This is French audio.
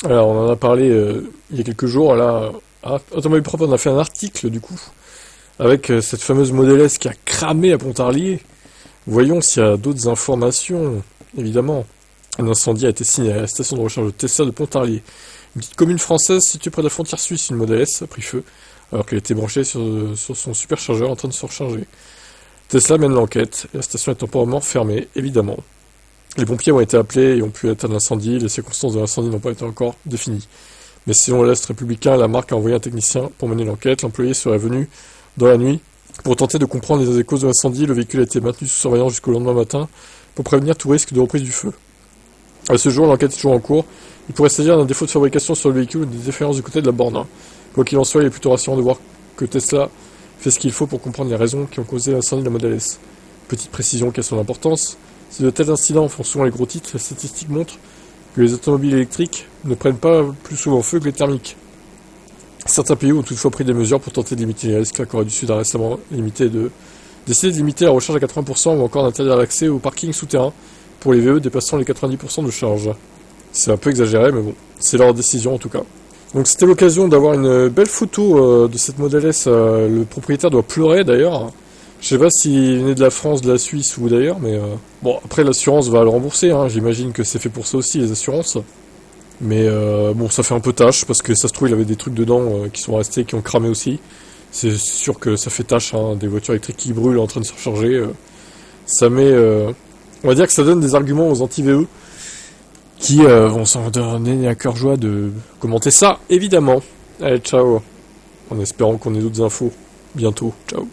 Alors, on en a parlé il y a quelques jours, là, à Automobile Propre, on a fait un article, du coup, avec cette fameuse Model S qui a cramé à Pontarlier. Voyons s'il y a d'autres informations, évidemment. Un incendie a été signé à la station de recharge de Tesla de Pontarlier. Une petite commune française située près de la frontière suisse, une Model S a pris feu, alors qu'elle était branchée sur son superchargeur en train de se recharger. Tesla mène l'enquête, et la station est temporairement fermée, évidemment. Les pompiers ont été appelés et ont pu éteindre l'incendie, les circonstances de l'incendie n'ont pas été encore définies. Mais selon l'Est républicain, la marque a envoyé un technicien pour mener l'enquête. L'employé serait venu dans la nuit pour tenter de comprendre les causes de l'incendie. Le véhicule a été maintenu sous surveillance jusqu'au lendemain matin pour prévenir tout risque de reprise du feu. À ce jour, l'enquête est toujours en cours. Il pourrait s'agir d'un défaut de fabrication sur le véhicule ou des défaillances du côté de la borne. Quoi qu'il en soit, il est plutôt rassurant de voir que Tesla fait ce qu'il faut pour comprendre les raisons qui ont causé l'incendie de la Model S. Petite précision qui a son importance, si de tels incidents font souvent les gros titres, les statistiques montrent que les automobiles électriques ne prennent pas plus souvent feu que les thermiques. Certains pays ont toutefois pris des mesures pour tenter de limiter les risques. La Corée du Sud a récemment décidé de limiter la recharge à 80% ou encore d'interdire l'accès au parking souterrain pour les VE dépassant les 90% de charge. C'est un peu exagéré, mais bon, c'est leur décision en tout cas. Donc c'était l'occasion d'avoir une belle photo de cette Model S. Le propriétaire doit pleurer d'ailleurs. Je sais pas s'il venait de la France, de la Suisse ou d'ailleurs, mais bon, après l'assurance va le rembourser, hein. J'imagine que c'est fait pour ça aussi, les assurances. Mais bon, ça fait un peu tâche, parce que ça se trouve, il avait des trucs dedans qui sont restés, qui ont cramé aussi. C'est sûr que ça fait tâche, hein, des voitures électriques qui brûlent en train de se recharger. Ça met... on va dire que ça donne des arguments aux anti-VE, qui vont s'en donner à cœur joie de commenter ça, évidemment. Allez, ciao, en espérant qu'on ait d'autres infos bientôt. Ciao.